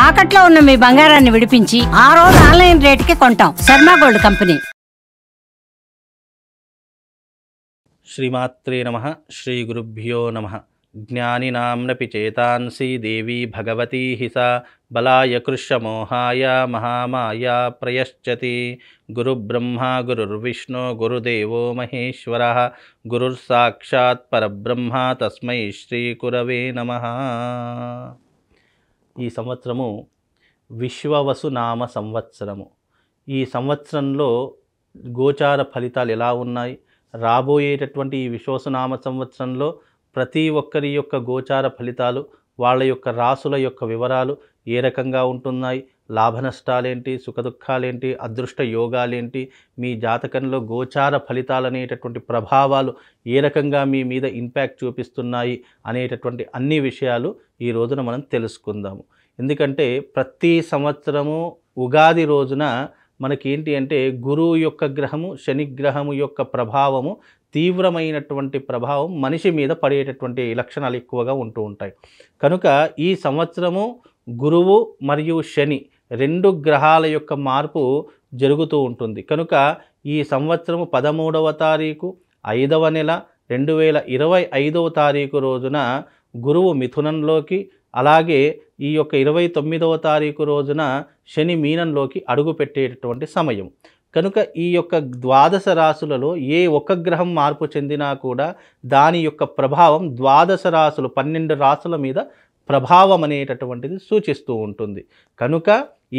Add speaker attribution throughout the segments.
Speaker 1: తాకట్లో ఉన్న మీ బంగారాన్ని విడిపించి ఆ రోజు ఆన్లైన్ రేటుకి కొంటాం. Sharma gold company.
Speaker 2: శ్రీమాత్రే నమః. శ్రీ గురుభ్యో నమః. జ్ఞానినాంనపి చేతాంసి దేవీ భగవతీ హిసా బలాయ కృష్యమోహాయ మహామాయా ప్రయశ్చతి. గురుబ్రహ్మ గురుర్విష్ణు గురుదేవో మహేశ్వరః గురుర్సాక్షాత్ పరబ్రహ్మ తస్మై శ్రీ గురవే నమః. ఈ సంవత్సరము విశ్వవసు నామ సంవత్సరము. ఈ సంవత్సరంలో గోచార ఫలితాలు ఎలా ఉన్నాయి, రాబోయేటటువంటి ఈ విశ్వవసునామ సంవత్సరంలో ప్రతి ఒక్కరి యొక్క గోచార ఫలితాలు, వాళ్ళ యొక్క రాసుల యొక్క వివరాలు ఏ రకంగా ఉంటున్నాయి, లాభ నష్టాలేంటి, సుఖదుఖాలేంటి, అదృష్ట యోగాలేంటి, మీ జాతకంలో గోచార ఫలితాలు అనేటటువంటి ప్రభావాలు ఏ రకంగా మీ మీద ఇంపాక్ట్ చూపిస్తున్నాయి అనేటటువంటి అన్ని విషయాలు ఈ రోజున మనం తెలుసుకుందాము. ఎందుకంటే ప్రతి సంవత్సరము ఉగాది రోజున మనకేంటి అంటే గురువు యొక్క గ్రహము, శనిగ్రహము యొక్క ప్రభావము, తీవ్రమైనటువంటి ప్రభావం మనిషి మీద పడేటటువంటి లక్షణాలు ఎక్కువగా ఉంటూ ఉంటాయి. కనుక ఈ సంవత్సరము గురువు మరియు శని రెండు గ్రహాల యొక్క మార్పు జరుగుతూ ఉంటుంది. కనుక ఈ సంవత్సరము 13వ తారీఖు 5వ నెల 2025వ తారీఖు రోజున గురువు మిథునంలోకి, అలాగే ఈ యొక్క 29వ తారీఖు రోజున శని మీనంలోకి అడుగు పెట్టేటటువంటి సమయం. కనుక ఈ యొక్క ద్వాదశ రాశులలో ఏ ఒక్క గ్రహం మార్పు చెందినా కూడా దాని యొక్క ప్రభావం ద్వాదశ రాశులు 12 రాశుల మీద ప్రభావం అనేటటువంటిది సూచిస్తూ ఉంటుంది. కనుక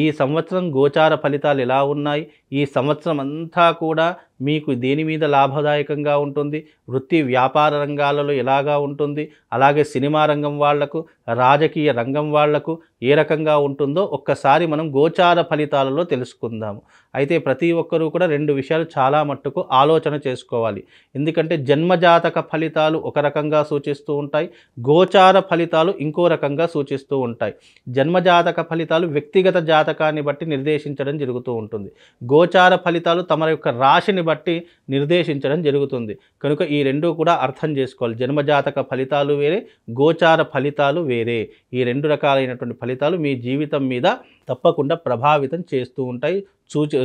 Speaker 2: ఈ సంవత్సరం గోచార ఫలితాలు ఎలా ఉన్నాయి, ఈ సంవత్సరం అంతా కూడా మీకు దేని మీద లాభదాయకంగా ఉంటుంది, వృత్తి వ్యాపార రంగాలలో ఎలాగా ఉంటుంది, అలాగే సినిమా రంగం వాళ్లకు, రాజకీయ రంగం వాళ్లకు ఏ రకంగా ఉంటుందో ఒక్కసారి మనం గోచార ఫలితాలలో తెలుసుకుందాము. అయితే ప్రతి ఒక్కరూ కూడా రెండు విషయాలు చాలా మట్టుకు ఆలోచన చేసుకోవాలి. ఎందుకంటే జన్మజాతక ఫలితాలు ఒక రకంగా సూచిస్తూ ఉంటాయి, గోచార ఫలితాలు ఇంకో రకంగా సూచిస్తూ ఉంటాయి. జన్మజాతక ఫలితాలు వ్యక్తిగత జాతకాన్ని బట్టి నిర్దేశించడం జరుగుతూ ఉంటుంది. గోచార ఫలితాలు తమ యొక్క రాశిని బట్టి నిర్దేశించడం జరుగుతుంది. కనుక ఈ రెండు కూడా అర్థం చేసుకోవాలి. జన్మజాతక ఫలితాలు వేరే, గోచార ఫలితాలు వేరే. ఈ రెండు రకాలైనటువంటి ఫలితాలు మీ జీవితం మీద తప్పకుండా ప్రభావితం చేస్తూ ఉంటాయి,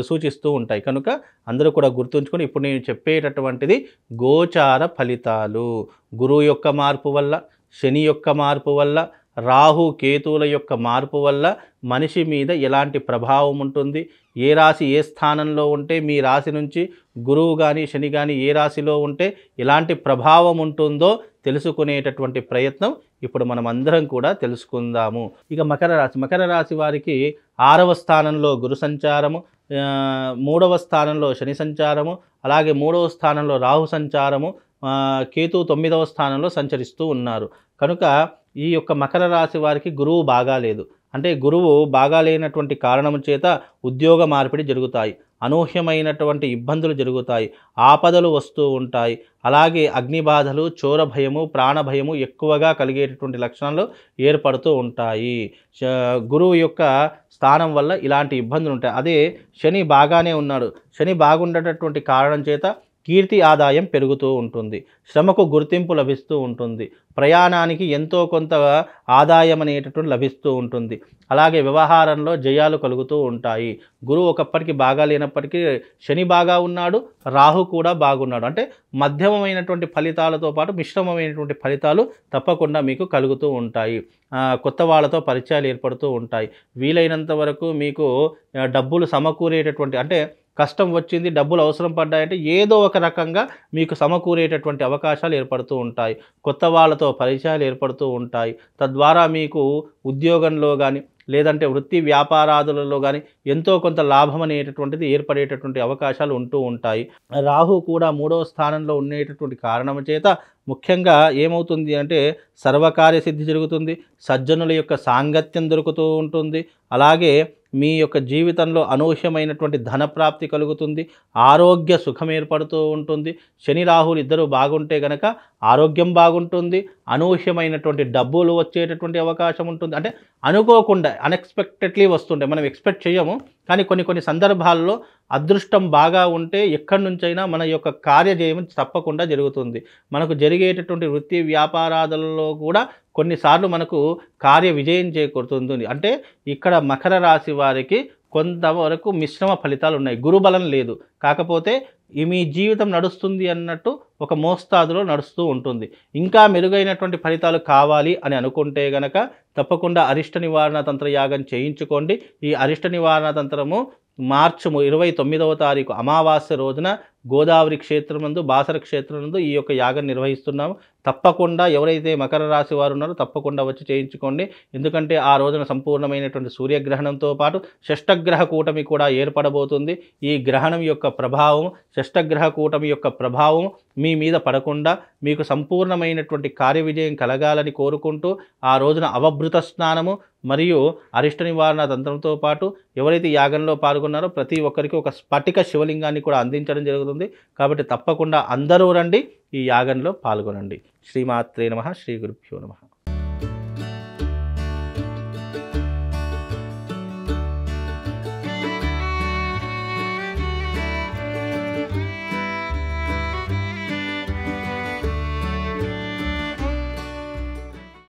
Speaker 2: సూచిస్తూ ఉంటాయి. కనుక అందరూ కూడా గుర్తుంచుకొని ఇప్పుడు నేను చెప్పేటటువంటిది గోచార ఫలితాలు. గురువు యొక్క మార్పు వల్ల, శని యొక్క మార్పు వల్ల, రాహు కేతువుల యొక్క మార్పు వల్ల మనిషి మీద ఎలాంటి ప్రభావం ఉంటుంది, ఏ రాశి ఏ స్థానంలో ఉంటే మీ రాశి నుంచి గురువు కానీ శని కానీ ఏ రాశిలో ఉంటే ఎలాంటి ప్రభావం ఉంటుందో తెలుసుకునేటటువంటి ప్రయత్నం ఇప్పుడు మనం అందరం కూడా తెలుసుకుందాము. ఇక మకర రాశి వారికి 6వ స్థానంలో గురు సంచారము, 3వ స్థానంలో శని సంచారము, అలాగే 3వ స్థానంలో రాహు సంచారము, కేతు 9వ స్థానంలో సంచరిస్తూ ఉన్నారు. కనుక ఈ యొక్క మకర రాశి వారికి గురువు బాగాలేదు. అంటే గురువు బాగాలేనటువంటి కారణం చేత ఉద్యోగ మార్పిడి జరుగుతాయి, అనూహ్యమైనటువంటి ఇబ్బందులు జరుగుతాయి, ఆపదలు వస్తూ ఉంటాయి, అలాగే అగ్నిబాధలు, చోర భయము, ప్రాణభయము ఎక్కువగా కలిగేటటువంటి లక్షణాలు ఏర్పడుతూ ఉంటాయి. గురువు యొక్క స్థానం వల్ల ఇలాంటి ఇబ్బందులు ఉంటాయి. అదే శని బాగానే ఉన్నాడు. శని బాగుండేటటువంటి కారణం చేత కీర్తి ఆదాయం పెరుగుతూ ఉంటుంది, శ్రమకు గుర్తింపు లభిస్తూ ఉంటుంది, ప్రయాణానికి ఎంతో కొంత ఆదాయం అనేటటువంటి లభిస్తూ ఉంటుంది, అలాగే వ్యవహారంలో జయాలు కలుగుతూ ఉంటాయి. గురువు ఒకప్పటికి బాగా లేనప్పటికీ శని బాగా ఉన్నాడు, రాహు కూడా బాగున్నాడు. అంటే మధ్యమమైనటువంటి ఫలితాలతో పాటు మిశ్రమమైనటువంటి ఫలితాలు తప్పకుండా మీకు కలుగుతూ ఉంటాయి. కొత్త వాళ్ళతో పరిచయాలు ఏర్పడుతూ ఉంటాయి. వీలైనంత వరకు మీకు డబ్బులు సమకూరేటటువంటి, అంటే కష్టం వచ్చింది, డబ్బులు అవసరం పడ్డాయంటే ఏదో ఒక రకంగా మీకు సమకూరేటటువంటి అవకాశాలు ఏర్పడుతూ ఉంటాయి. కొత్త వాళ్ళతో పరిచయాలు ఏర్పడుతూ ఉంటాయి. తద్వారా మీకు ఉద్యోగంలో కానీ లేదంటే వృత్తి వ్యాపారాదులలో కానీ ఎంతో కొంత లాభం అనేటటువంటిది ఏర్పడేటటువంటి అవకాశాలు ఉంటూ ఉంటాయి. రాహు కూడా 3వ స్థానంలో ఉండేటటువంటి కారణం చేత ముఖ్యంగా ఏమవుతుంది అంటే సర్వకార్య సిద్ధి జరుగుతుంది, సజ్జనుల యొక్క సాంగత్యం దొరుకుతూ ఉంటుంది, అలాగే మీ యొక్క జీవితంలో అనూహ్యమైనటువంటి ధనప్రాప్తి కలుగుతుంది, ఆరోగ్య సుఖం ఏర్పడుతూ ఉంటుంది. శని రాహులు ఇద్దరు బాగుంటే గనక ఆరోగ్యం బాగుంటుంది, అనూహ్యమైనటువంటి డబ్బులు వచ్చేటటువంటి అవకాశం ఉంటుంది. అంటే అనుకోకుండా అన్ఎక్స్పెక్టెడ్లీ వస్తుంటాయి, మనం ఎక్స్పెక్ట్ చేయము. కానీ కొన్ని సందర్భాల్లో అదృష్టం బాగా ఉంటే ఎక్కడి నుంచైనా మన యొక్క కార్యజయం తప్పకుండా జరుగుతుంది. మనకు జరిగేటటువంటి వృత్తి వ్యాపారాలలో కూడా కొన్నిసార్లు మనకు కార్య విజయం చేకూరుతుంది. అంటే ఇక్కడ మకర రాశి వారికి కొంతవరకు మిశ్రమ ఫలితాలు ఉన్నాయి, గురుబలం లేదు. కాకపోతే మీ జీవితం నడుస్తుంది అన్నట్టు ఒక మోస్తాదులో నడుస్తూ ఉంటుంది. ఇంకా మెరుగైనటువంటి ఫలితాలు కావాలి అని అనుకుంటే గనక తప్పకుండా అరిష్ట నివారణ తంత్ర యాగం చేయించుకోండి. ఈ అరిష్ట నివారణ తంత్రము మార్చి 29వ తారీఖు అమావాస్య రోజున గోదావరి క్షేత్రమందు, బాసర క్షేత్రమందు ఈ యొక్క యాగం నిర్వహిస్తున్నాము. తప్పకుండా ఎవరైతే మకర రాశి వారు ఉన్నారో తప్పకుండా వచ్చి చేయించుకోండి. ఎందుకంటే ఆ రోజున సంపూర్ణమైనటువంటి సూర్యగ్రహణంతో పాటు షష్టగ్రహ కూటమి కూడా ఏర్పడబోతుంది. ఈ గ్రహణం యొక్క ప్రభావం, షష్టగ్రహ కూటమి యొక్క ప్రభావం మీ మీద పడకుండా మీకు సంపూర్ణమైనటువంటి కార్య విజయం కలగాలని కోరుకుంటూ ఆ రోజున అవభృత స్నానము మరియు అరిష్ట నివారణ తంత్రంతో పాటు ఎవరైతే యాగంలో పాల్గొన్నారో ప్రతి ఒక్కరికి ఒక స్ఫటిక శివలింగాన్ని కూడా అందించడం జరుగుతుంది. కాబట్టి తప్పకుండా అందరూ రండి, ఈ యాగంలో పాల్గొనండి. శ్రీమాత్రే నమః. శ్రీ గురుభ్యో నమః.